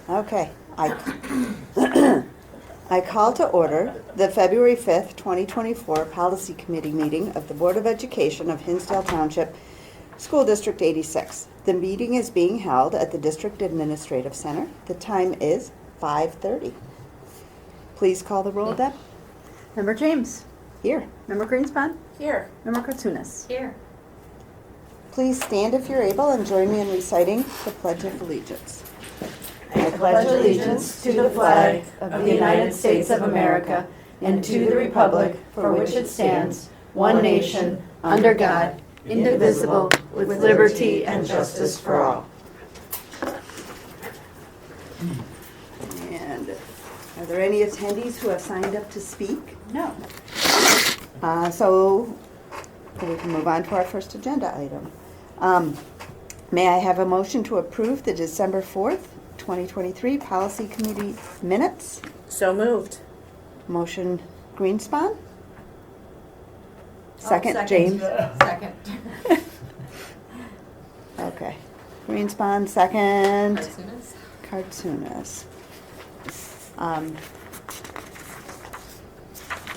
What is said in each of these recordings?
Okay, I call to order the February 5th, 2024 Policy Committee meeting of the Board of Education of Hinsdale Township, School District 86. The meeting is being held at the District Administrative Center. The time is 5:30. Please call the roll, Deb. Member James. Here. Member Greenspan. Here. Member Kartunis. Here. Please stand if you're able and join me in reciting the Pledge of Allegiance. I pledge allegiance to the flag of the United States of America and to the republic for which it stands, one nation, under God, indivisible, with liberty and justice for all. And are there any attendees who have signed up to speak? No. So we can move on to our first agenda item. May I have a motion to approve the December 4th, 2023 Policy Committee minutes? So moved. Motion Greenspan? Second. James? Second. Okay. Greenspan, second. Kartsunis.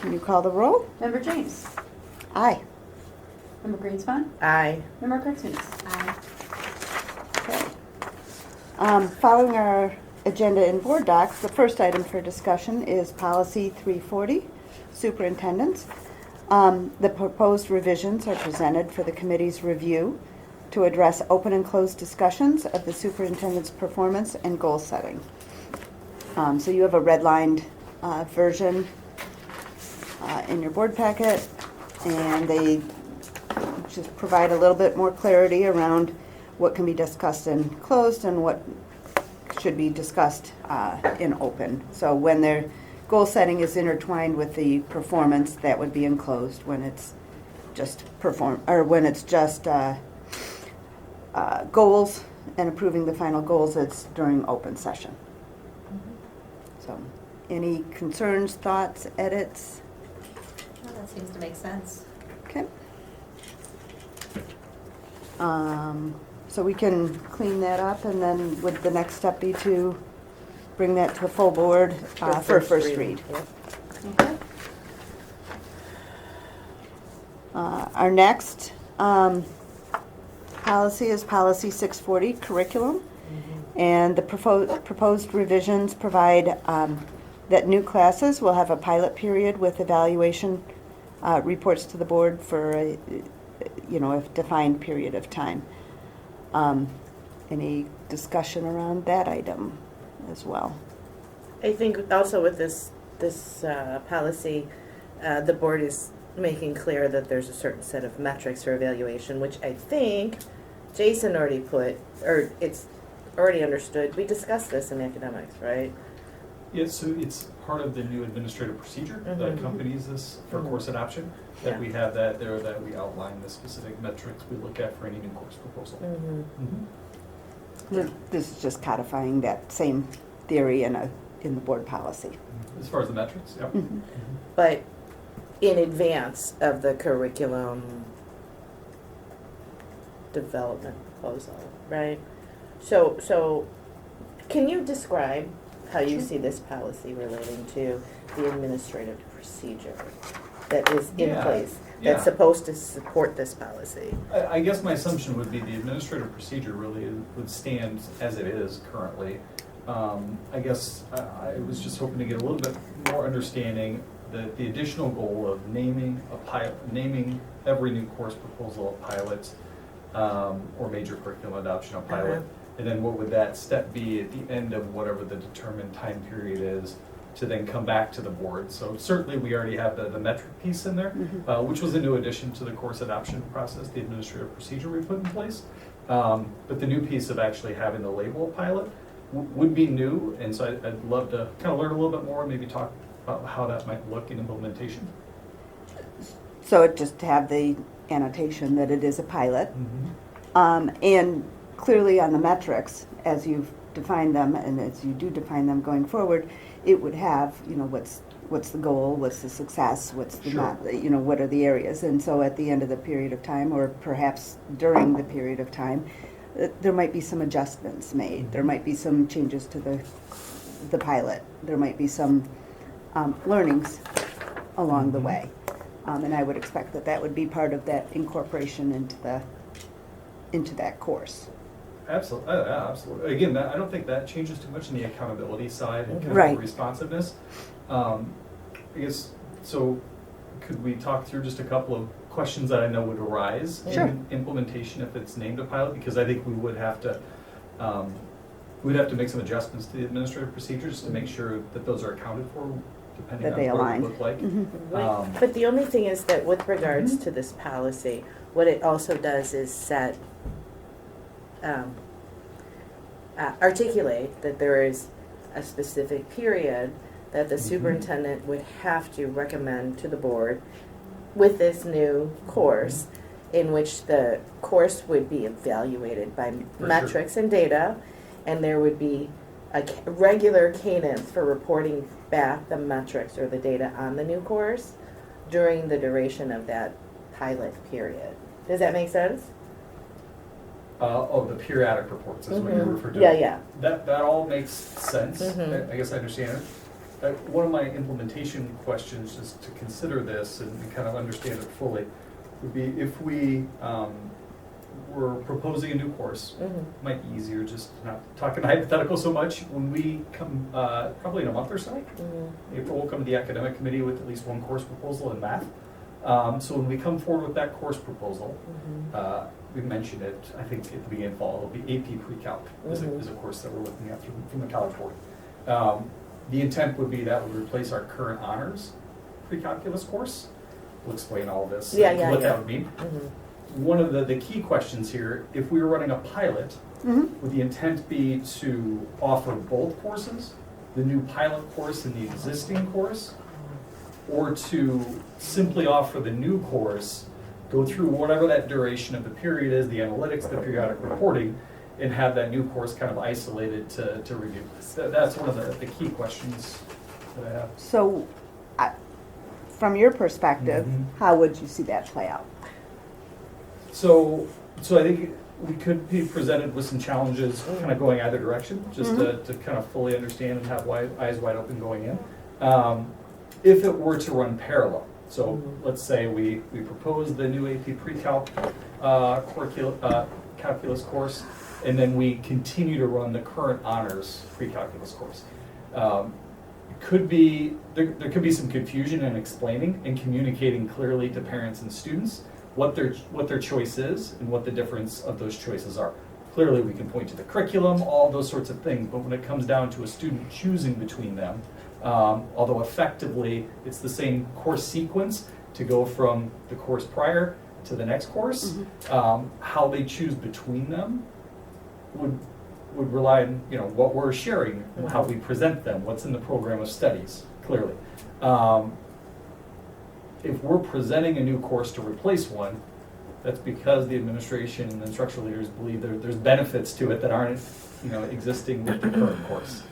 Can you call the roll? Member James. Aye. Member Greenspan. Aye. Member Kartunis. Aye. Okay. Following our agenda in board docs, the first item for discussion is Policy 340, Superintendents. The proposed revisions are presented for the committee's review to address open and closed discussions of the superintendent's performance and goal setting. So you have a redlined version in your board packet, and they just provide a little bit more clarity around what can be discussed in closed and what should be discussed in open. So when their goal setting is intertwined with the performance, that would be in closed. When it's just goals and approving the final goals, it's during open session. So, any concerns, thoughts, edits? Well, that seems to make sense. Okay. So we can clean that up, and then would the next step be to bring that to the full board for first read? Yep. Okay. Our next policy is Policy 640, Curriculum. And the proposed revisions provide that new classes will have a pilot period with evaluation reports to the board for a defined period of time. Any discussion around that item as well? I think also with this policy, the board is making clear that there's a certain set of metrics for evaluation, which I think Jason already put, or it's already understood. We discussed this in academics, right? Yeah, so it's part of the new administrative procedure that Mhm. accompanies this for Mhm. course adoption, Yeah. that we have that there, that we outline the specific metrics we look at for any new course proposal. Mm-hmm. This is just codifying that same theory in the board policy. As far as the metrics, yep. Mhm. But in advance of the curriculum development proposal, right? So can you describe how you see this policy relating to the administrative procedure that is in Yeah, place, yeah. that's supposed to support this policy? I guess my assumption would be the administrative procedure really would stand as it is currently. I guess I was just hoping to get a little bit more understanding that the additional goal of naming every new course proposal a pilot, or major curriculum adoption a pilot. Uh-huh. And then what would that step be at the end of whatever the determined time period is to then come back to the board? So certainly we already have the metric piece in there, Mhm. which was a new addition to the course adoption process, the administrative procedure we put in place. But the new piece of actually having the label pilot would be new, and so I'd love to kind of learn a little bit more, maybe talk about how that might look in implementation. So it just to have the annotation that it is a pilot. And clearly on the metrics, as you've defined them, and as you do define them going forward, it would have, what's the goal, what's the success, what's the Sure. not, what are the areas. And so at the end of the period of time, or perhaps during the period of time, there might be some adjustments made. There might be some changes to the pilot. There might be some learnings along the way. And I would expect that that would be part of that incorporation into that course. Absolutely, absolutely. Again, I don't think that changes too much in the accountability side and kind of Right. the responsiveness. I guess, so could we talk through just a couple of questions that I know would arise Sure. in implementation if it's named a pilot? Because I think we would have to, make some adjustments to the administrative procedures to make sure that those are accounted for, depending That on they what it align. would look like. Mhm. But the only thing is that with regards to this policy, what it also does is set, articulate that there is a specific period that the superintendent would have to recommend to the board with this new course, in which the course would be evaluated by sure. metrics and data, and there would be a regular cadence for reporting back the metrics or the data on the new course during the duration of that pilot period. Does that make sense? The periodic reports is what you referred to. Yeah. That all makes sense. Mhm. I guess I understand it. One of my implementation questions, just to consider this and kind of understand it fully, would be if we were proposing a new course, might be easier just not talking hypothetical so much. When we come, probably in a month or so, April, we'll come to the academic committee with at least one course proposal in math. So when we come forward with that course proposal, we mentioned it, I think at the beginning of fall, it'll be AP Pre-Calc is a course that we're looking at from the College Board. The intent would be that would replace our current honors pre-calculus course. We'll explain all of this, what that would mean. One of the key questions here, if we were running a pilot, would the intent be to offer both courses, the new pilot course and the existing course, or to simply offer the new course, go through whatever that duration of the period is, the analytics, the periodic reporting, and have that new course kind of isolated to review? That's one of the key questions that I have. So, from your perspective, how would you see that play out? So I think we could be presented with some challenges kind of going either direction, just to kind of fully understand and have eyes wide open going in. If it were to run parallel, so let's say we propose the new AP Pre-Calc calculus course, and then we continue to run the current honors pre-calculus course. There could be some confusion in explaining and communicating clearly to parents and students what their choice is and what the difference of those choices are. Clearly, we can point to the curriculum, all those sorts of things, but when it comes down to a student choosing between them, although effectively it's the same course sequence to go from the course prior to the next course, how they choose between them would rely on what we're sharing, how we present them, what's in the program of studies, clearly. If we're presenting a new course to replace one, that's because the administration and the instructional leaders believe there's benefits to it that aren't existing with the current course.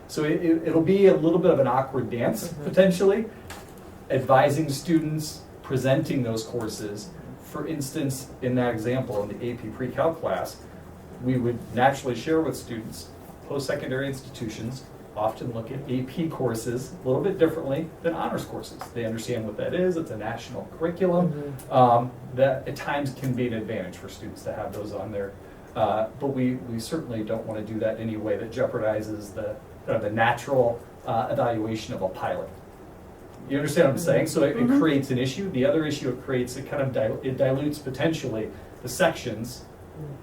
So it'll be a little bit of an awkward dance, potentially, advising students, presenting those courses. For instance, in that example, in the AP Pre-Calc class, we would naturally share with students post-secondary institutions often look at AP courses a little bit differently than honors courses. They understand what that is. It's a national curriculum that at times can be an advantage for students to have those on there. But we certainly don't want to do that in any way that jeopardizes the natural evaluation of a pilot. You understand what I'm saying? So it creates an issue. The other issue it creates, it dilutes potentially the sections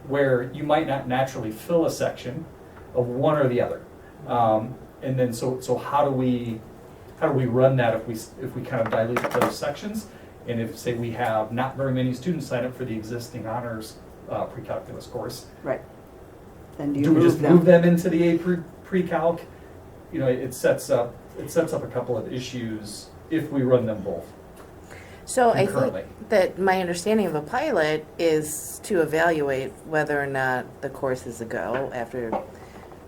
where you might not naturally fill a section of one or the other. And then so how do we run that if we kind of dilute those sections? And if, say, we have not very many students sign up for the existing honors pre-calculus course, Right. Then do you do we move just them? move them into the AP pre-calc? It sets up a couple of issues if we run them both. So I Concurrently. think that my understanding of a pilot is to evaluate whether or not the course is a go after,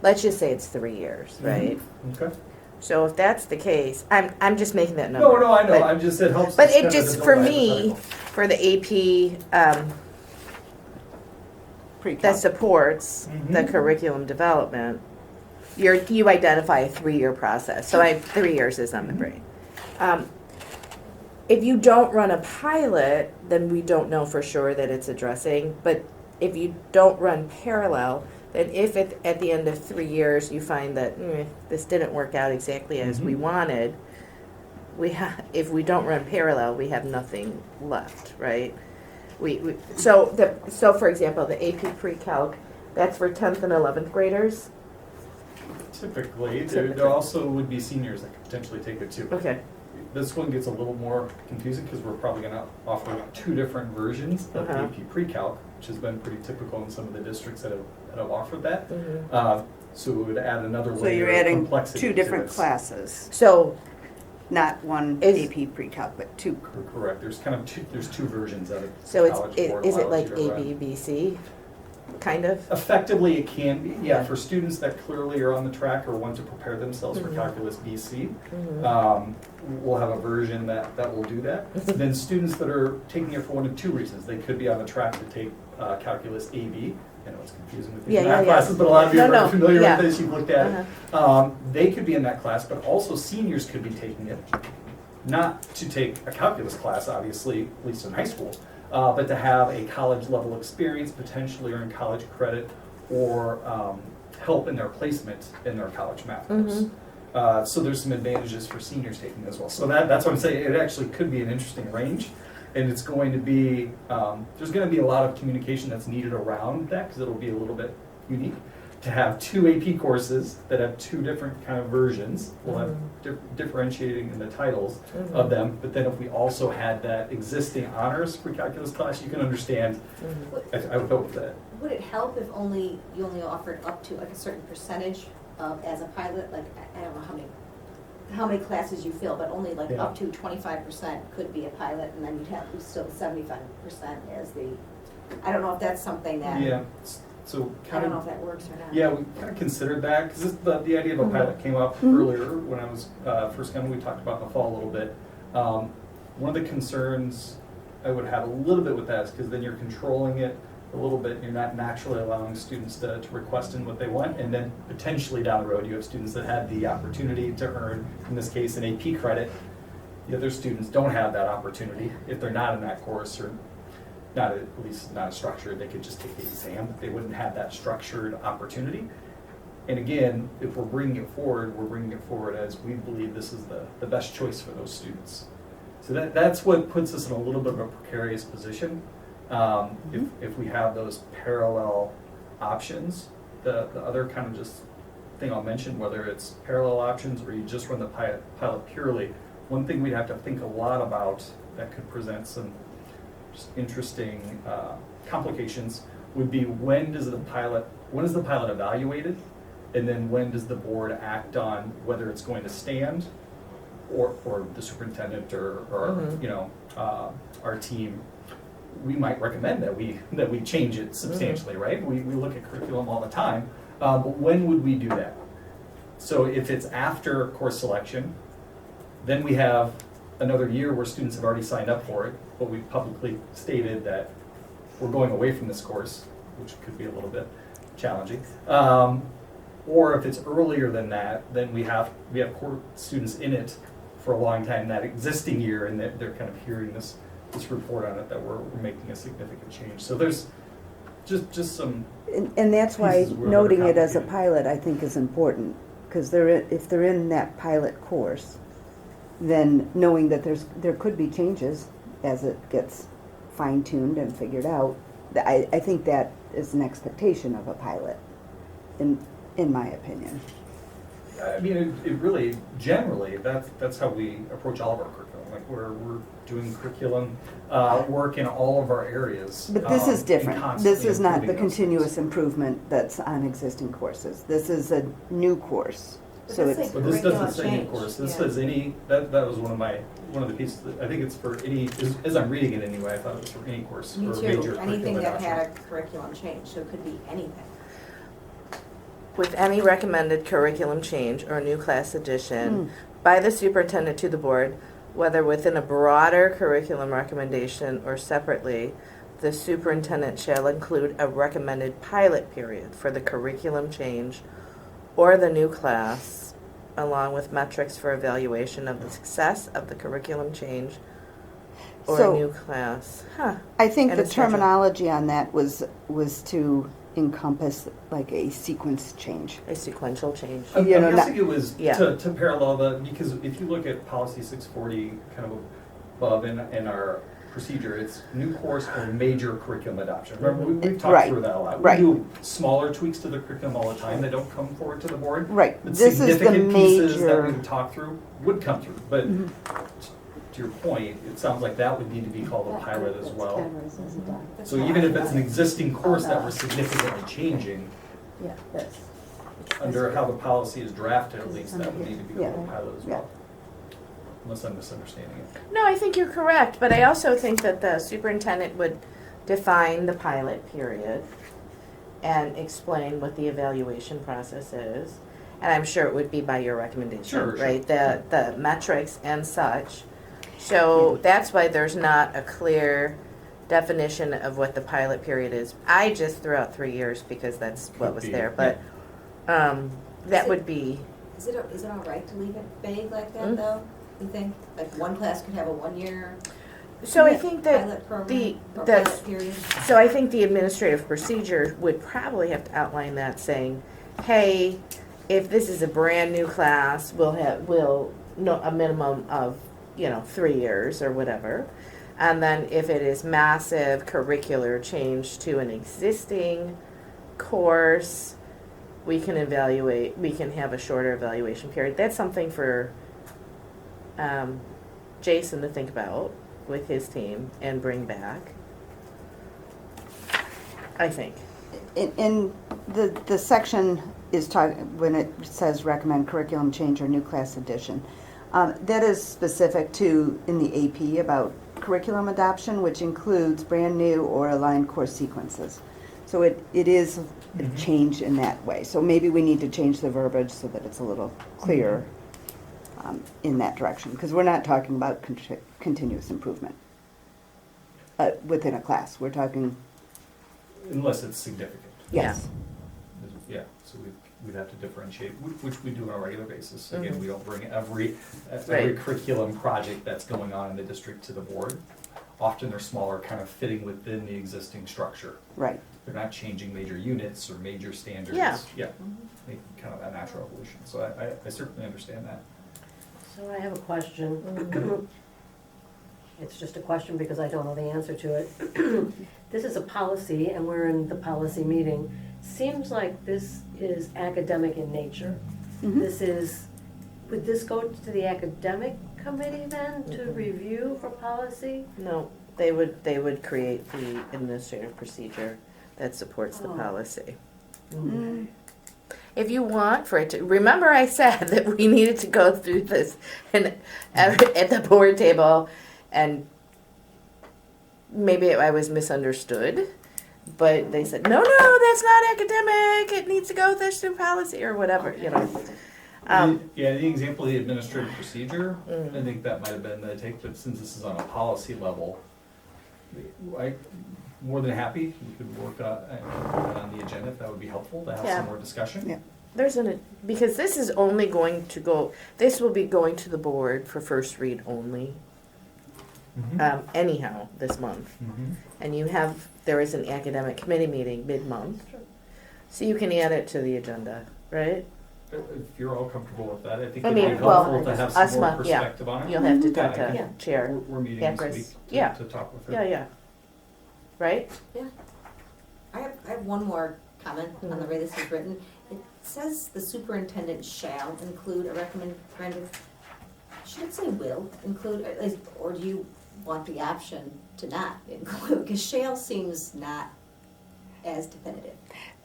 let's just say it's 3 years, right? Okay. So if that's the case, I'm just making that number. No, I know. But, I'm just, it helps. but us it kind of just, develop for a me, hypothetical. for the AP Pre-calc. that supports the Mhm. curriculum development, you identify a 3-year process. So 3 years is on the brain. If you don't run a pilot, then we don't know for sure that it's addressing. But if you don't run parallel, then if at the end of 3 years you find that this didn't work out exactly as we Mhm. wanted, if we don't run parallel, we have nothing left, right? So for example, the AP Pre-Calc, that's for 10th and 11th graders. Typically, there also would be seniors that could potentially take it too. Okay. This one gets a little more confusing because we're probably going to offer 2 different versions of Uh-huh. AP Pre-Calc, which has been pretty typical in some of the districts that have offered that. Mhm. So it would add another So layer you're of adding complexity 2 to different this. classes, So not one Is- AP pre-calc, but 2. Correct. There's kind of there's 2 versions of it. So College Board is it allows like you to run. A, B, B, C, kind of? Effectively, it can be, Yeah. yeah, for students that clearly are on the track or want to prepare themselves for Mhm. Calculus BC. Mhm. We'll have a version that will do that. Then students that are taking it for one of 2 reasons, they could be on the track to take Calculus AB. I know it's confusing with these Yeah, math yeah, yeah. classes, but a lot of you No, are no, familiar yeah. with this, you've looked at it. They could be in that class, but also seniors could be taking it, not to take a calculus class, obviously, at least in high school, but to have a college level experience, potentially earn college credit, or help in their placement in their college math course. So there's some advantages for seniors taking as well. So that's what I'm saying, it actually could be an interesting range. And it's going to be, there's going to be a lot of communication that's needed around that because it'll be a little bit unique. To have 2 AP courses that have 2 different kind of versions, we'll have differentiating in the titles of them. But then if we also had that existing honors for calculus class, you can understand, I would hope that. Would it help if you only offered up to like a certain percentage as a pilot? Like, I don't know how many classes you fill, but only like Yeah. up to 25% could be a pilot, and then you'd have still 75% as the, I don't know if that's something that, Yeah, so I kind don't know of. if that works or not. Yeah, we kind of considered that, because the idea of a pilot came up earlier when I was first coming, we talked about in the fall a little bit. One of the concerns I would have a little bit with that is because then you're controlling it a little bit, you're not naturally allowing students to request in what they want, and then potentially down the road, you have students that had the opportunity to earn, in this case, an AP credit. The other students don't have that opportunity if they're not in that course, or not, at least not structured, they could just take the exam, but they wouldn't have that structured opportunity. And again, if we're bringing it forward as we believe this is the best choice for those students. So that's what puts us in a little bit of a precarious position. If we have those parallel options, the other kind of just thing I'll mention, whether it's parallel options or you just run the pilot purely, one thing we'd have to think a lot about that could present some just interesting complications would be when is the pilot evaluated, and then when does the board act on whether it's going to stand, or the superintendent or our team. We might recommend that we change it substantially, right? We look at curriculum all the time, but when would we do that? So if it's after course selection, then we have another year where students have already signed up for it, but we've publicly stated that we're going away from this course, which could be a little bit challenging. Or if it's earlier than that, then we have core students in it for a long time that existing year, and they're kind of hearing this report on it that we're making a significant change. So there's just some. And that's why pieces were noting it as a complicated. pilot, I think, is important, because if they're in that pilot course, then knowing that there could be changes as it gets fine-tuned and figured out, I think that is an expectation of a pilot, in my opinion. I mean, it really, generally, that's how we approach all of our curriculum. Like we're doing curriculum work in all of our areas. But this is and different. constantly This is not the improving those continuous things. improvement that's on existing courses. This is a new course. But So this it's, is But this Curriculum doesn't say any change, course. This yeah. says any. That was one of the pieces. I think it's for any. As I'm reading it anyway, I thought it was for any course Me or too, major anything curriculum that had a adoption. curriculum change, so it could be anything. With any recommended curriculum change or new class addition by the superintendent to the board, whether within a broader curriculum recommendation or separately, the superintendent shall include a recommended pilot period for the curriculum change or the new class, along with metrics for evaluation of the success of the curriculum change or So- a new class. Huh. I think And the a schedule. terminology on that was to encompass like a sequence change. A sequential change. I'm You know, guessing it was Yeah. to parallel the, because if you look at policy 640 kind of above in our procedure, it's new course or major curriculum adoption. Remember, we've talked Right. through that a lot. Right. We do smaller tweaks to the curriculum all the time that don't come forward to the board. Right. But This is the significant pieces that major. we would talk through would come through. But to your point, it sounds like that would need to be called a pilot as well. So even if it's an existing course that we're significantly changing, Yeah, this. under how the policy is drafted at least, that would need to be called a Yeah. pilot as well. Unless I'm misunderstanding it. No, I think you're correct, but I also think that the superintendent would define the pilot period and explain what the evaluation process is. And I'm sure it would be by your recommendation, Sure, sure. right? The metrics and such. So that's why there's not a clear definition of what the pilot period is. I just threw out 3 years because that's what Could was be, there, but that would be, Is it all right to leave it vague like that, Mm. though? You think? Like, one class could have a 1-year so I think that pilot program? the- or that's- pilot period? So I think the administrative procedure would probably have to outline that, saying, hey, if this is a brand new class, we'll know a minimum of, 3 years or whatever. And then if it is massive curricular change to an existing course, we can have a shorter evaluation period. That's something for Jason to think about with his team and bring back. I think. In the section is when it says recommend curriculum change or new class addition, that is specific to in the AP about curriculum adoption, which includes brand new or aligned course sequences. So it is a change in that way. So maybe we need to change the verbiage so that it's a little clearer in that direction, because we're not talking about continuous improvement within a class. We're talking, Unless it's significant. yes. Yeah, so we'd have to differentiate, which we do on a regular basis. Again, Mhm. we don't bring every Right. curriculum project that's going on in the district to the board. Often they're smaller, kind of fitting within the existing structure. Right. They're not changing major units or major standards. Yeah. Yeah, making kind of a natural evolution. So I certainly understand that. So I have a question. It's just a question because I don't know the answer to it. This is a policy and we're in the policy meeting. Seems like this is academic in nature. Mhm. Would this go to the academic committee then to review for policy? No, they would create the administrative procedure that supports the Oh. policy. Mm. If you want for it to, remember I said that we needed to go through this and at the board table, and maybe I was misunderstood, but they said, no, that's not academic, it needs to go through policy or whatever, Yeah, the example of the administrative procedure, Mm. I think that might have been the take, but since this is on a policy level, more than happy, we could work on the agenda if that would be helpful, to have Yeah. some more discussion. Yeah. Because this is only going to go, this will be going to the board for first read only, Mhm. anyhow, this month. Mhm. And there is an academic committee meeting mid-month, so you can add it to the agenda, right? If you're all comfortable with that, I think I it'd be mean, well, helpful to have us some more month, yeah. perspective on it. You'll have to talk Yeah, I to think chair. We're meeting Yeah, this Chris. week Yeah. to talk with her. Yeah, right? I have one more comment on the Mhm. way this is written. It says the superintendent shall include a recommended, should it say will include, or do you want the option to not include? Because shall seems not as definitive.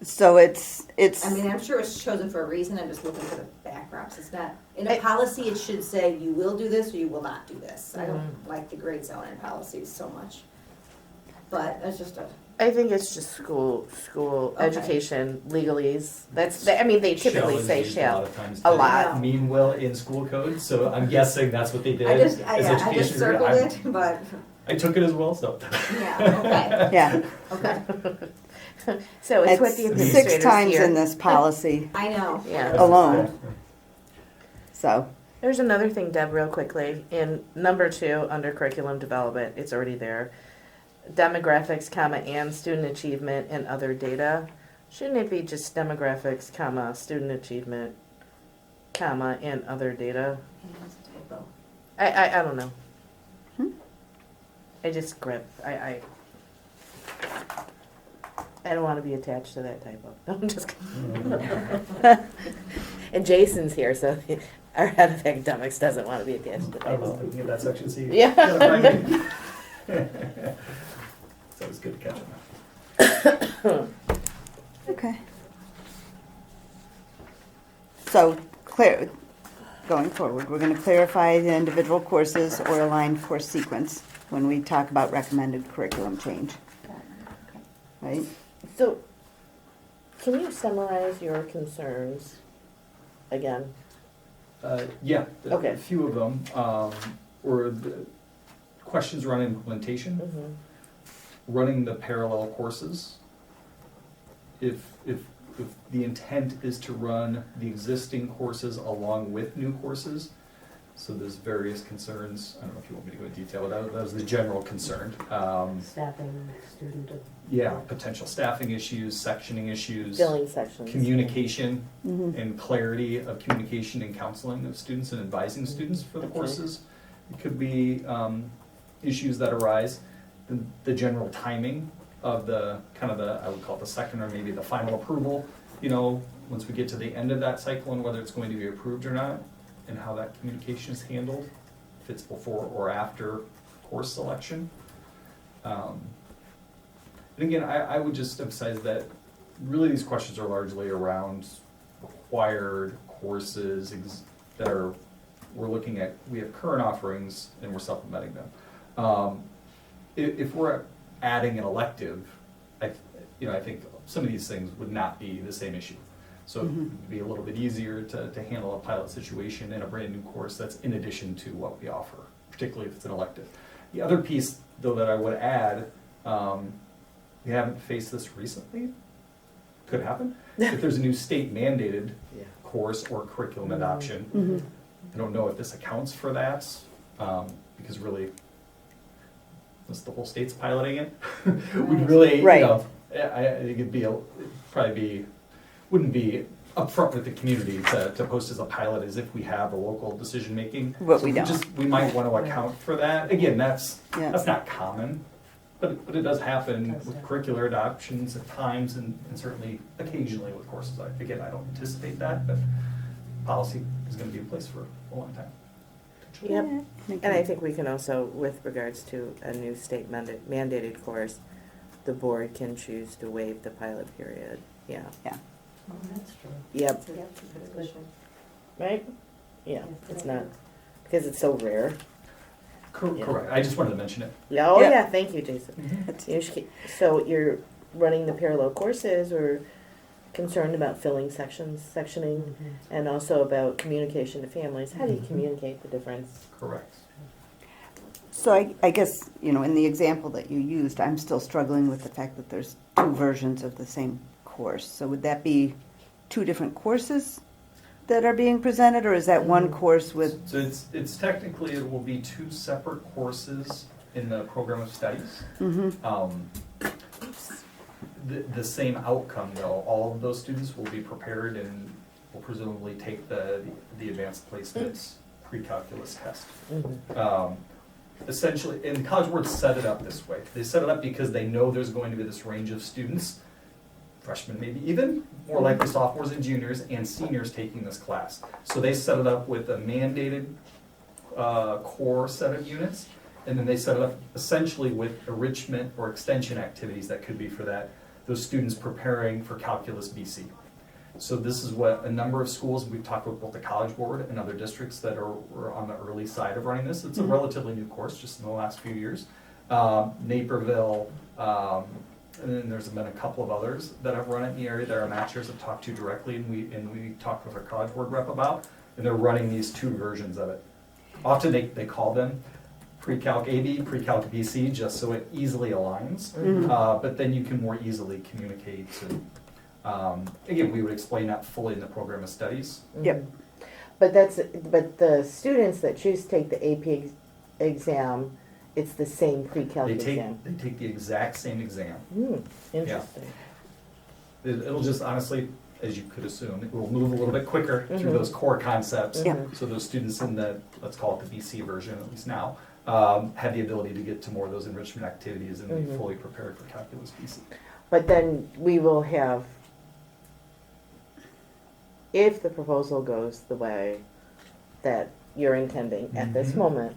So it's. I mean, I'm sure it's chosen for a reason, I'm just looking for the backdrops. It's not, in a I- policy, it should say you will do this or you will not do this. I don't Mhm. like the gray zone in policies so much. But that's just a, I think it's just school Okay. education legalese. They typically Shall is say used shall. of times a to lot. mean will in school code, so I'm guessing that's what they did. I just as I just education. circled I'm- it, but I took it as well, so. Yeah, Yeah. okay. So it's what the It's administrators 6 times here. in this policy I know. Yeah. alone, so. There's another thing, Deb, real quickly. In number 2, under curriculum development, it's already there. Demographics, comma, and student achievement and other data. Shouldn't it be just demographics, comma, student achievement, comma, and other data? I don't know. Hmm? I just grip. I don't want to be attached to that typo. I'm just kidding. And Jason's here, so our head of academics doesn't want to be attached to I was typos. looking at that section, see. Yeah. So it's good to catch them. Okay. So, going forward, we're gonna clarify the individual courses or align course sequence when we talk about recommended curriculum change, right? So, can you summarize your concerns again? Yeah, Okay. a few of them were the questions around implementation, Mm-hmm. running the parallel courses. If the intent is to run the existing courses along with new courses, so there's various concerns. I don't know if you want me to go into detail, but that was the general concern. Staffing, student. Yeah, potential staffing issues, sectioning issues. Filling sections. Communication Mhm. and clarity of communication and counseling of students and advising students for the Okay. courses. It could be issues that arise, the general timing of the, kind of the, I would call it the second or maybe the final approval, you know, once we get to the end of that cycle and whether it's going to be approved or not, and how that communication is handled, if it's before or after course selection. And again, I would just emphasize that really these questions are largely around required courses that are, we're looking at, we have current offerings and we're supplementing them. If we're adding an elective, I think some of these things would not be the same issue. So it would be a little bit easier to handle a pilot situation in a brand new course that's in addition to what we offer, particularly if it's an elective. The other piece, though, that I would add, we haven't faced this recently, could happen. If there's a new state mandated Yeah. course or curriculum adoption, Mhm. I don't know if this accounts for that, because really, since the whole state's piloting it, we'd really, Right. I think wouldn't be upfront with the community to post as a pilot as if we have a local decision-making. But So we don't. We might want to account for that. Again, that's Yeah. not common, but it does happen with curricular adoptions at times and certainly occasionally with courses. Again, I don't anticipate that, but policy is going to be in place for a long time. Yep. Yeah. And I think we can also, with regards to a new state mandated course, the board can choose to waive the pilot period. Yeah. Oh, that's true. Yep. Good. Right? Yeah, it's not, because it's so rare. Yeah. Correct. I just wanted to mention it. Yeah, oh Yeah. yeah, thank you, Jason. You should so you're running the parallel courses or concerned about filling sectioning, and also about communication to families. How do you communicate the difference? Correct. So I guess, in the example that you used, I'm still struggling with the fact that there's 2 versions of the same course. So would that be 2 different courses that are being presented, or is that one course with? So it's technically, it will be 2 separate courses in the program of studies. The same outcome, though. All of those students will be prepared and will presumably take the advanced placements pre-calculus test. Essentially, and College Board set it up this way. They set it up because they know there's going to be this range of students, freshmen maybe even, more likely sophomores and juniors, and seniors taking this class. So they set it up with a mandated core set of units, and then they set it up essentially with enrichment or extension activities that could be for those students preparing for Calculus BC. So this is what a number of schools, we've talked with both the College Board and other districts that are on the early side of running this. It's a relatively new course, just in the last few years. Naperville, and then there's been a couple of others that have run it in the area that our matchers have talked to directly, and we talked with our College Board rep about, and they're running these 2 versions of it. Often they call them pre-calc AB, pre-calc BC, just so it easily aligns. But then you can more easily communicate. And, again, we would explain that fully in the program of studies. Yep. But the students that choose to take the AP exam, it's the same pre-calc exam. They take the exact same exam. Interesting. It'll just honestly, as you could assume, it will move a little bit quicker through those core concepts. Yeah. So those students in the, let's call it the BC version, at least now, have the ability to get to more of those enrichment activities and be fully prepared for calculus BC. But then we will have, if the proposal goes the way that you're intending at this moment,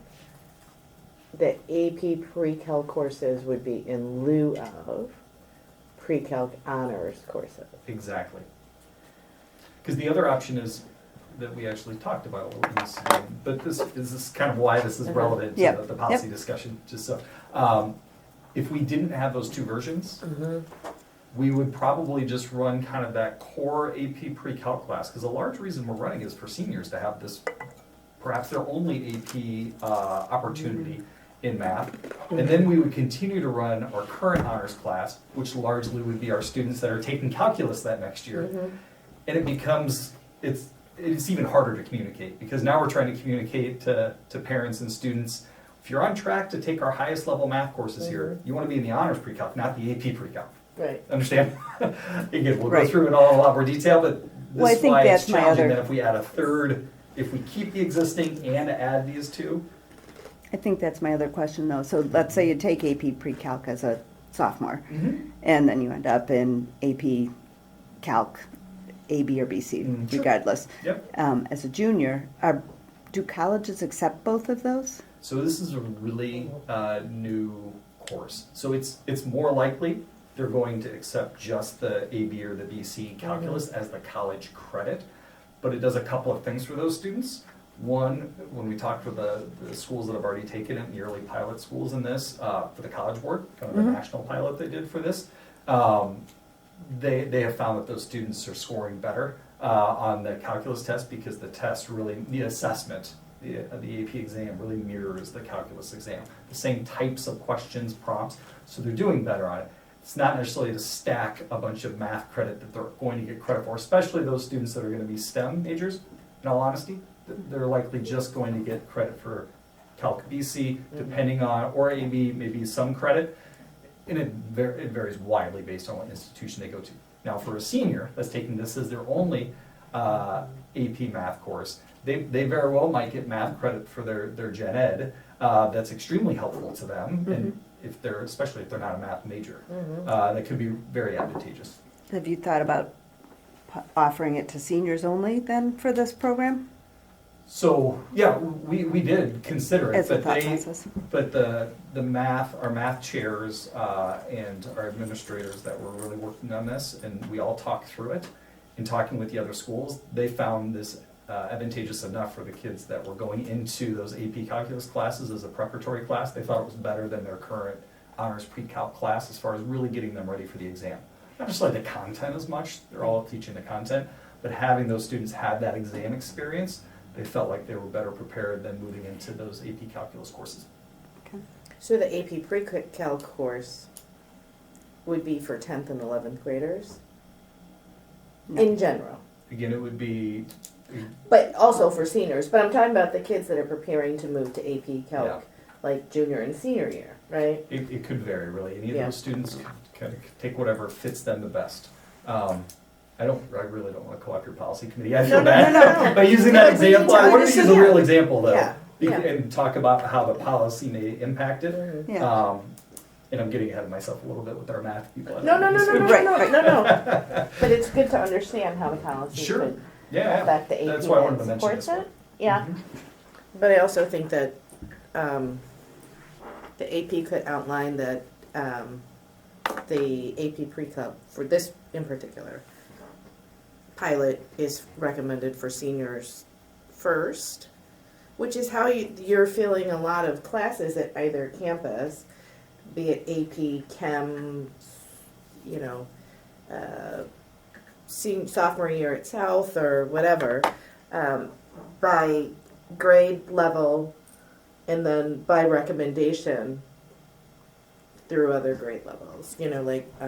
the AP pre-calc courses would be in lieu of pre-calc honors courses. Exactly. Because the other option is that we actually talked about a little bit, but this is kind of why this is relevant to Yep. the policy discussion. Just so, if we didn't have those two versions, we would probably just run kind of that core AP pre-calc class. Because a large reason we're running is for seniors to have this, perhaps their only AP opportunity in math. And then we would continue to run our current honors class, which largely would be our students that are taking calculus that next year. And it becomes, it's even harder to communicate, because now we're trying to communicate to parents and students, if you're on track to take our highest level math courses here, you want to be in the honors pre-calc, not the AP pre-calc. Right. Understand? Again, we'll go Right. through it all in a lot more detail, but Well, I this is think why it's that's my challenging other- that if we add a third, if we keep the existing and add these two. I think that's my other question though. So let's say you take AP pre-calc as a sophomore, and then you end up in AP calc, AB or BC, Sure. regardless. Yep. As a junior, do colleges accept both of those? So this is a really new course. So it's more likely they're going to accept just the AB or the BC calculus as the college credit, but it does a couple of things for those students. One, when we talked with the schools that have already taken it, the early pilot schools in this, for the College Board, kind of a national pilot they did for this, they have found that those students are scoring better on the calculus test, because the test really, the assessment, the AP exam really mirrors the calculus exam. The same types of questions, prompts, so they're doing better on it. It's not necessarily to stack a bunch of math credit that they're going to get credit for, especially those students that are going to be STEM majors, in all honesty. They're likely just going to get credit for Calc BC, depending on, or AB, maybe some credit. And it varies widely based on what institution they go to. Now, for a senior that's taking this as their only AP math course, they very well might get math credit for their gen ed. That's extremely helpful to them, and especially if they're not a math major, that could be very advantageous. Have you thought about offering it to seniors only then for this program? So, yeah, we did consider it, As a but thought process. but our math chairs and our administrators that were really working on this, and we all talked through it. In talking with the other schools, they found this advantageous enough for the kids that were going into those AP calculus classes as a preparatory class. They thought it was better than their current honors pre-calc class as far as really getting them ready for the exam. Not just like the content as much, they're all teaching the content, but having those students have that exam experience, they felt like they were better prepared than moving into those AP calculus courses. So the AP pre-calc course would be for 10th and 11th graders? No. In general? Again, it would be, But also for seniors, but I'm talking about the kids that are preparing to move to AP Calc, Yeah. like junior and senior year, right? it could vary really. Any of Yeah. those students can take whatever fits them the best. I really don't want to co-opt your policy committee. I feel No, bad. no. By using No, that we need example, to I wanted to use a understand. real example though. Yeah, yeah. And talk about how the policy may impact it. Mm-hmm. Yeah. And I'm getting ahead of myself a little bit with our math people. No. Right. But it's good to understand how the policy Sure. could Yeah, affect the AP that's why I wanted to that mention supports this one. it. Yeah, but I also think that the AP could outline that the AP pre-calc for this in particular pilot is recommended for seniors first, which is how you're filling a lot of classes at either campus, be it AP, Chem, sophomore year at South or whatever, by grade level and then by recommendation through other grade levels, like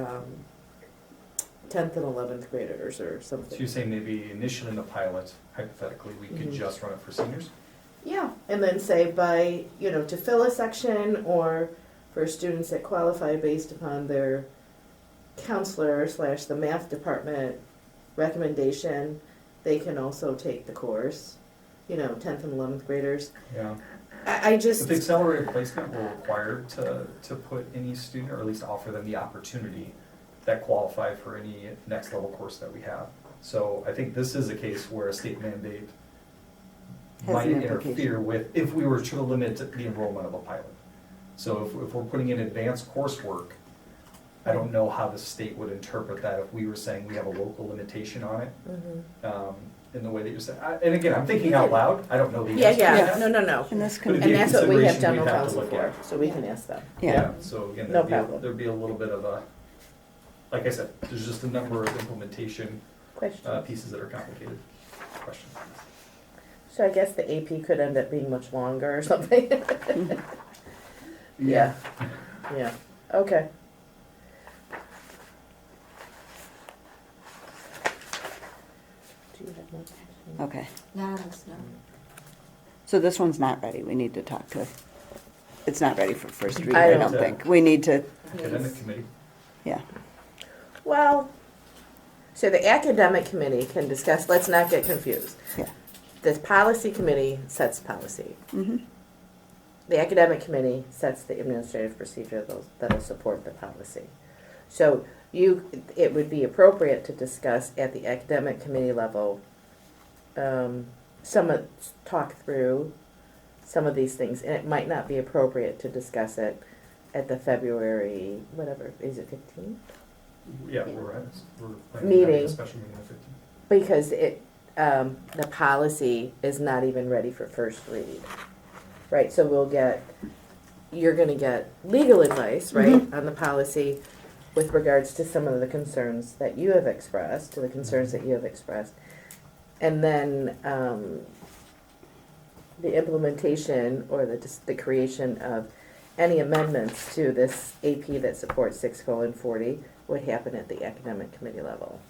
10th and 11th graders or So something. you're saying maybe initially in the pilot, hypothetically, we could Mhm. just run it for seniors? Yeah, and then say by, to fill a section or for students that qualify based upon their counselor / the math department recommendation, they can also take the course, 10th and 11th graders. Yeah. I just, With accelerated placement, we're required to put any student, or at least offer them the opportunity that qualify for any next level course that we have. So I think this is a case where a state mandate Has might an interfere implication. with, if we were to limit the enrollment of a pilot. So if we're putting in advanced coursework, I don't know how the state would interpret that if we were saying we have a local limitation on it, Mhm. in the way that you're saying. And again, I'm thinking out loud, I don't know the yeah, answer to yeah, that. no. And this But can it'd And be a that's what we have consideration general we'd have to counsel look for, at. so we can ask them. Yeah. So again, No there'd problem. be a little bit of a, like I said, there's just a number of implementation Question. pieces that are complicated. Question. So I guess the AP could end up being much longer or something. Yeah. Yeah, okay. Do you have more questions? Okay, No, that's no. so this one's not ready, we need to talk to, it's not ready for first read, I I don't don't think. We need to, Academic committee. yeah, Well, so the academic committee can discuss, let's not get confused. yeah. The policy committee sets policy. Mm-hmm. The academic committee sets the administrative procedure that'll support the policy. So it would be appropriate to discuss at the academic committee level, talk through some of these things, and it might not be appropriate to discuss it at the February, whatever, is it 15th? Yeah, we're planning on having Meeting. a special meeting on the 15th. Because the policy is not even ready for first read. Right, so you're gonna get legal advice, right, on the policy with regards to some of the concerns that you have expressed, And then, the implementation or the creation of any amendments to this AP that supports 6:40 would happen at the academic committee level.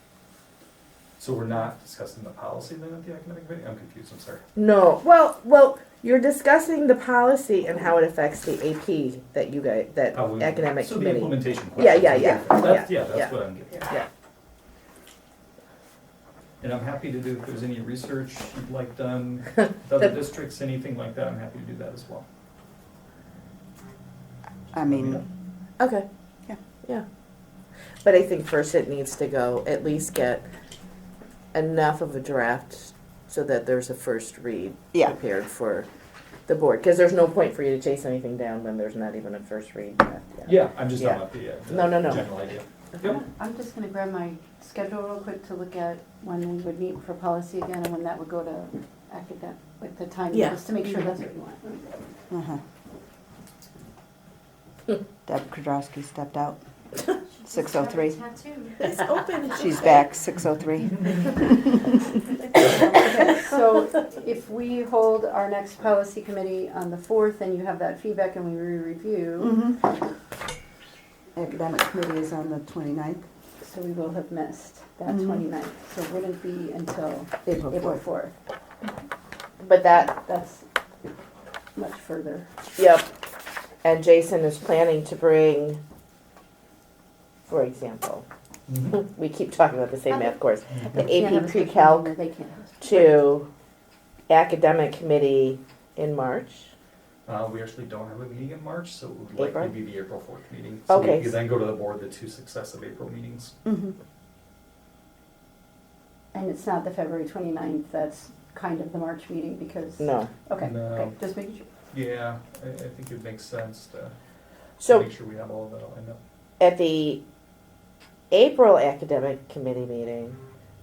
So we're not discussing the policy then at the academic committee? I'm confused, I'm sorry. No, well, you're discussing the policy and how it affects the AP that Oh, we- academic So the committee. implementation Yeah, question. yeah, yeah, That's yeah. that's what I'm getting at. Yeah, And I'm happy to do, if there's any research you'd like done, with other districts, anything like that, I'm happy to do that as well. I mean, okay. Yeah. Yeah. But I think first it needs to go, at least get enough of a draft so that there's a first read Yeah. prepared for the board. Because there's no point for you to chase anything down when there's not even a first read draft yet. Yeah, I'm just Yeah. talking about the No. general idea. Yep. I'm just gonna grab my schedule real quick to look at when we would meet for policy again and when that would go to academic, like the time, Yeah. just to make sure that's what you want. uh-huh. Deb Kudrowski stepped out, 6:03. It's open. She's back, 6:03. Okay, so if we hold our next policy committee on the 4th and you have that feedback and we re-review, Mhm. Academic committee is on the 29th, so we will have missed that Mhm. 29th. So it wouldn't be until April April 4th. 4th. But that, That's much further. yep. And Jason is planning to bring, for example, Mhm. we keep talking about the same math course, the They can't have AP a special pre-calc meeting, they can't have a special- to academic committee in March. We actually don't have a meeting in March, so it would April? likely be the April 4th meeting. So Okay. we could then go to the board the 2 successive April meetings. Mhm. And it's not the February 29th, that's kind of the March meeting because. No. Okay, No. okay, just making sure. Yeah, I think it makes sense to So make sure we have all of that lined up. at the April academic committee meeting,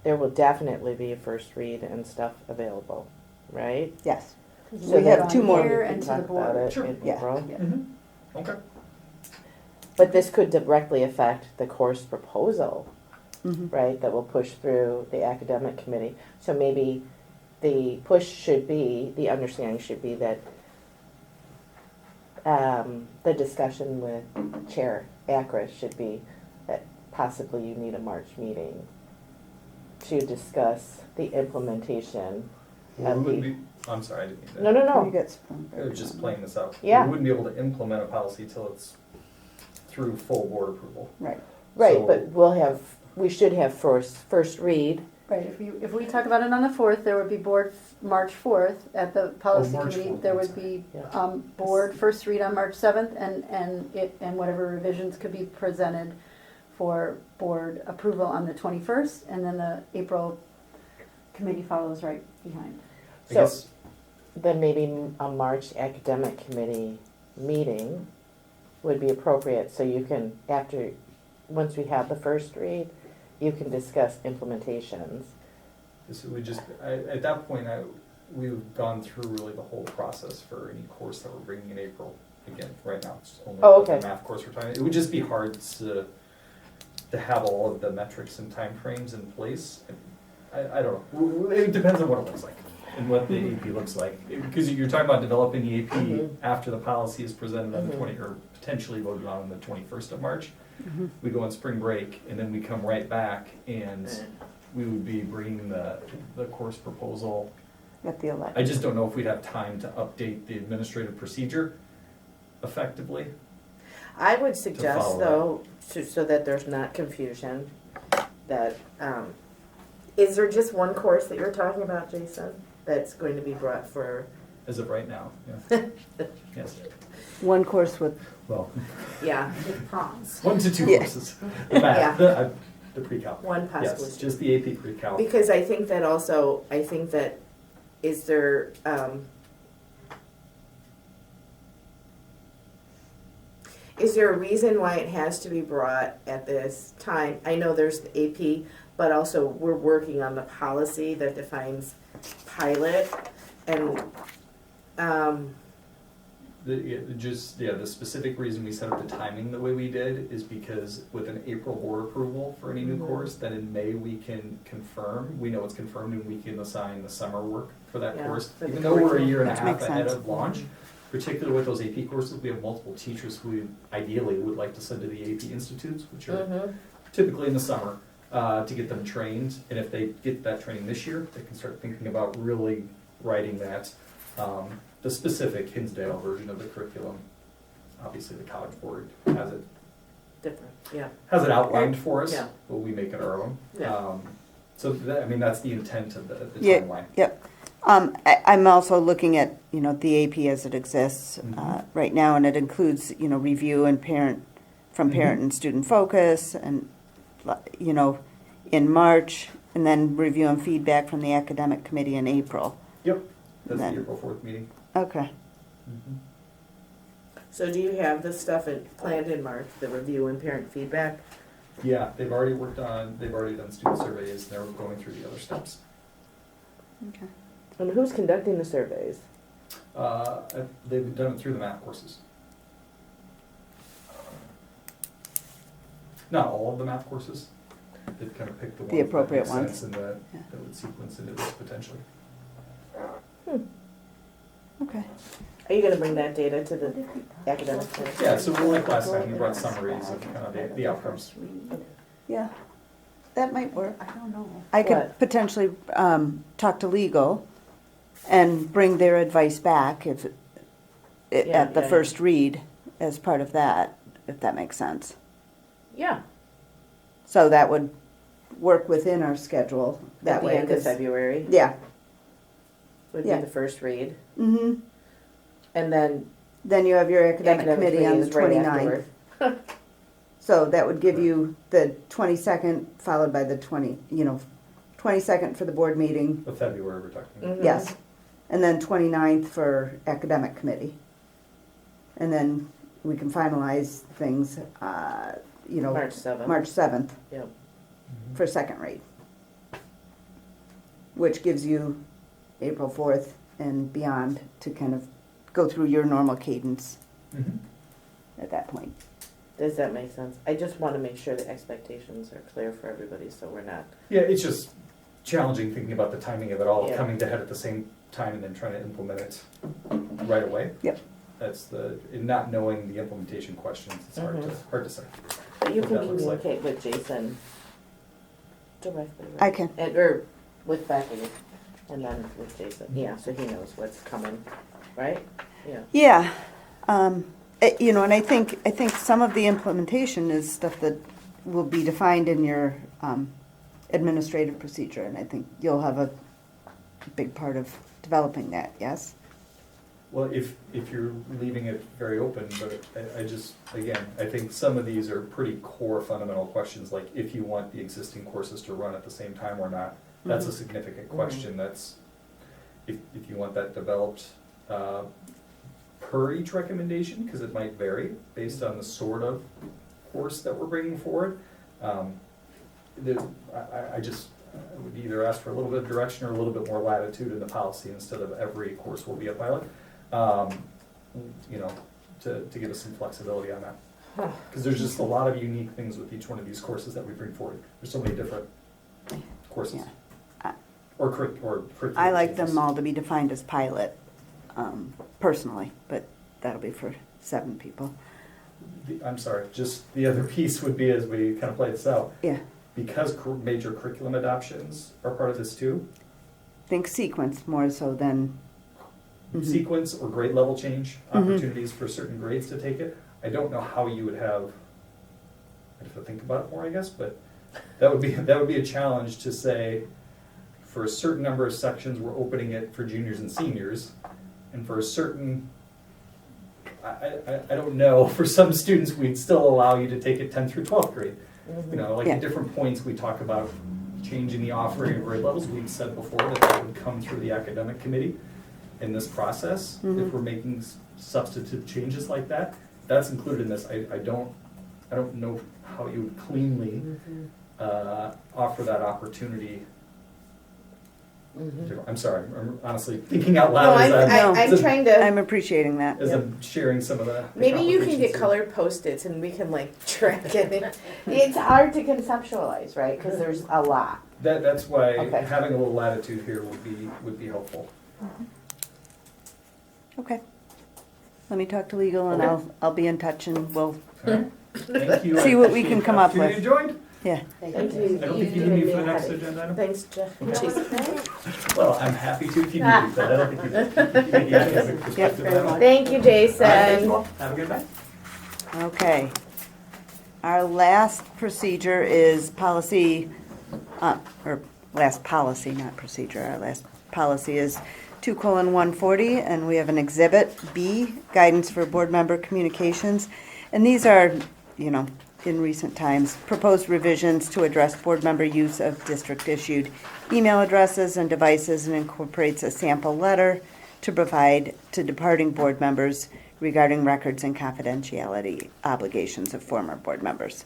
there will definitely be a first read and stuff available, right? Yes. So We that have two more. Here we can and to the talk about board. it Sure. in Yeah. April. Yeah. Okay. But this could directly affect the course proposal, Mhm. right, that will push through the academic committee. So maybe the push should be, the understanding should be that the discussion with Chair Akris should be that possibly you need a March meeting to discuss the implementation We of wouldn't the. be, I'm sorry, I didn't mean that. No, no, You no. get sprung. I was just playing this out. Yeah. We wouldn't be able to implement a policy till it's through full board approval. Right. Right, So- but we should have first read. Right, if we talk about it on the 4th, there would be board March 4th at the policy March committee. 4th, There I'm would sorry. be, Yeah. board first read on March 7th and whatever revisions could be presented for board approval on the 21st, and then the April committee follows right behind. I So guess, then maybe a March academic committee meeting would be appropriate, so you can, once we have the first read, you can discuss implementations. this would just, at that point, we've gone through really the whole process for any course that we're bringing in April. Again, right now, it's only Oh, the okay. math course we're talking. It would just be hard to have all of the metrics and timeframes in place. I don't know. It depends on what it looks like and what the AP looks like. Because you're talking about developing the AP Mhm. after the policy is presented on the Mhm. 20, or potentially voted on the 21st of March. We go on spring break, and then we come right back, and we would be bringing the course proposal. At the I election. just don't know if we'd have time to update the administrative procedure effectively. I would follow suggest though, so that there's not confusion, that, is there just one course that you're talking about, Jason, that's going to be brought for, As of right now, yeah. Yes, One course with, well, yeah, With proms. 1 to 2 Yeah. courses. The math, the pre-calc. one possibly? Yes, just the AP pre-calc. Because I think that also, is there, is there a reason why it has to be brought at this time? I know there's the AP, but also we're working on the policy that defines pilot, and, The specific reason we set up the timing the way we did is because with an April board approval for any new Mhm. course, then in May we can confirm, we know it's confirmed, and we can assign the summer work for that Yeah, course. for the Even though we're a curriculum. year and a Which half makes ahead sense. of launch, particularly with those AP courses, we have multiple teachers who we ideally would like to send to the AP institutes, which are Mhm. typically in the summer, to get them trained. And if they get that training this year, they can start thinking about really writing that, the specific Hinsdale version of the curriculum. Obviously, the College Board has different, yeah. it outlined for us, Yeah. but we make it our own. Yeah. So that, I mean, that's the intent of the Yeah. timeline. yep. I'm also looking at, the AP as it exists Mhm. right now, and it includes, review and from parent Mhm. and student focus, and, in March, and then review and feedback from the academic committee in April. Yep, that's Then- the April 4th meeting. Okay. Mhm. So do you have this stuff planned in March, the review and parent feedback? Yeah, they've already done student surveys, they're going through the other steps. Okay. And who's conducting the surveys? They've done it through the math courses. Not all of the math courses. They've kind of picked the ones that appropriate make ones. sense and that Yeah. would sequence into this potentially. Okay. Are you gonna bring that data to the academic committee? Yeah, so like last time, we brought summaries of kind of the outcomes. Yeah, that might work. I don't know. I could What? potentially talk to legal and bring their advice back Yeah, at the yeah. first read as part of that, if that makes sense. Yeah, So that would work within our schedule at that the way. end of 'cause- February Yeah. would be Yeah. the first read, Mm-hmm. and then Then you have your academic academic committee on the is right 29th. afterward. So that would give you the 22nd followed by the 22nd for the board meeting. Of February, we're talking. Mhm. Yes. And then 29th for academic committee. And then we can finalize things, March 7th. March 7th Yep. Mhm. for second read. Which gives you April 4th and beyond to kind of go through your normal cadence Mhm. at that point. Does that make sense? I just wanna make sure the expectations are clear for everybody, so we're not, Yeah, it's just challenging thinking about the timing of it all, Yeah. coming to head at the same time and then trying to implement it right away. Yep. in not knowing the implementation questions, it's hard to say. But you What can that looks like. communicate with Jason directly, right? I can. Or with Becky, and then with Jason, yeah, so he knows what's coming, right? Yeah. Yeah, you know, and I think some of the implementation is stuff that will be defined in your administrative procedure, and I think you'll have a big part of developing that, yes? Well, if you're leaving it very open, but I just, again, I think some of these are pretty core fundamental questions, like if you want the existing courses to run at the same time or not. That's a significant question, that's, if you want that developed per each recommendation, because it might vary based on the sort of course that we're bringing forward. I would either ask for a little bit of direction or a little bit more latitude in the policy instead of every course will be a pilot. You know, to give us some flexibility on that. Because there's just a lot of unique things with each one of these courses that we bring forward. There's so many different courses. Yeah. Or curriculum I like changes. them all to be defined as pilot, personally, but that'll be for 7 people. I'm sorry, just the other piece would be as we kind of play this out, Yeah, because major curriculum adoptions are part of this too, think sequence more so than, sequence or grade level change, opportunities for certain grades to take it. I don't know how you would have, I'd have to think about it more, I guess, but that would be a challenge to say, for a certain number of sections, we're opening it for juniors and seniors, and for a certain, I don't know, for some students, we'd still allow you to take it 10th through 12th grade. You know, like Yeah. at different points, we talk about changing the offering of grade levels. We've said before that would come through the academic committee in this process. If we're making substantive changes like that, that's included in this. I don't know how you would cleanly offer that opportunity. I'm sorry, I'm honestly thinking out No, loud I'm trying to, I'm appreciating that. as I'm sharing some of the maybe you can complications get here. colored Post-its and we can like track it. It's hard to conceptualize, right, because there's a lot. That's why Okay. having a little latitude here would be helpful. Okay. Let me talk to legal and Okay. I'll be in touch and we'll, All right. Thank you. See what we can come up Opportunity with. enjoyed? yeah. Thank I don't think you need me for the next agenda item. Thanks, Jeff. Jeez. Well, I'm happy to if you need me, but I don't think you need the academic perspective. very much. Thank you, All right, thanks, Jason. well, have a good night. Okay. Our last procedure is policy, or last policy, not procedure. Our last policy is 2:140, and we have an exhibit B, guidance for board member communications. And these are, you know, in recent times, proposed revisions to address board member use of district-issued email addresses and devices, and incorporates a sample letter to provide to departing board members regarding records and confidentiality obligations of former board members.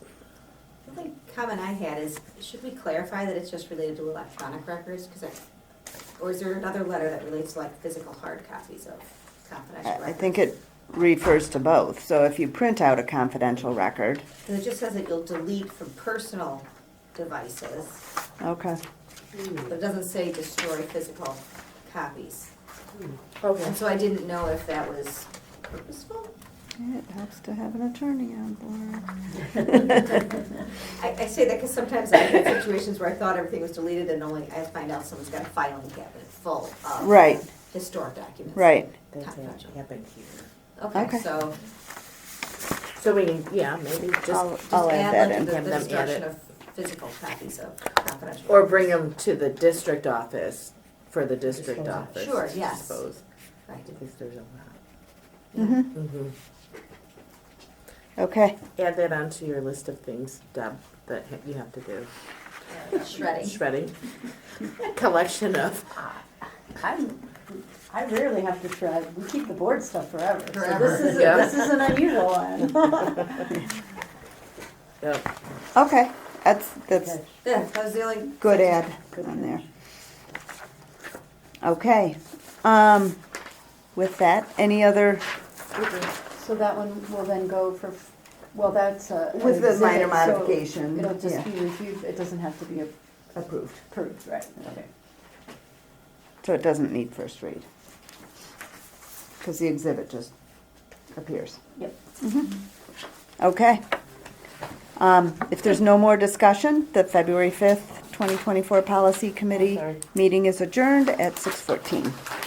The only comment I had is, should we clarify that it's just related to electronic records? Or is there another letter that relates to like physical hard copies of confidential records? I think it refers to both. So if you print out a confidential record, Because it just says that you'll delete from personal devices, okay. but it doesn't say destroy physical copies. Okay. And so I didn't know if that was purposeful. It helps to have an attorney on board. I say that because sometimes I've had situations where I thought everything was deleted and only I find out someone's got a filing cabinet full of Right, historic documents. right. That's Confidential. happened here. Okay. Okay, so So we can, yeah, maybe I'll, just, I'll add that like in. the Have them add destruction it. of physical copies of confidential. or records. bring them to the district office for the district Dispose. office. Sure, to yes. dispose, Right. because there's a lot. Mhm. Mhm. Okay, Add that onto your list of things, Deb, that you have to do. Shredding. Shredding. Collection of, I rarely have to shred. We keep the board stuff forever. So Forever. Yeah. this is an unusual one. yep. okay. That's Okay. Yeah, that was the only. good add on there. Okay. With that, any other, So that one will then go for, well, that's a. an with the minor exhibit, so modification, It'll just yeah, be reviewed, it doesn't have to be approved. approved, right, okay. So it doesn't need first read. Because the exhibit just appears. Yep. Okay. If there's no more discussion, the February 5th, 2024 Policy Committee Sorry. meeting is adjourned at 6:14.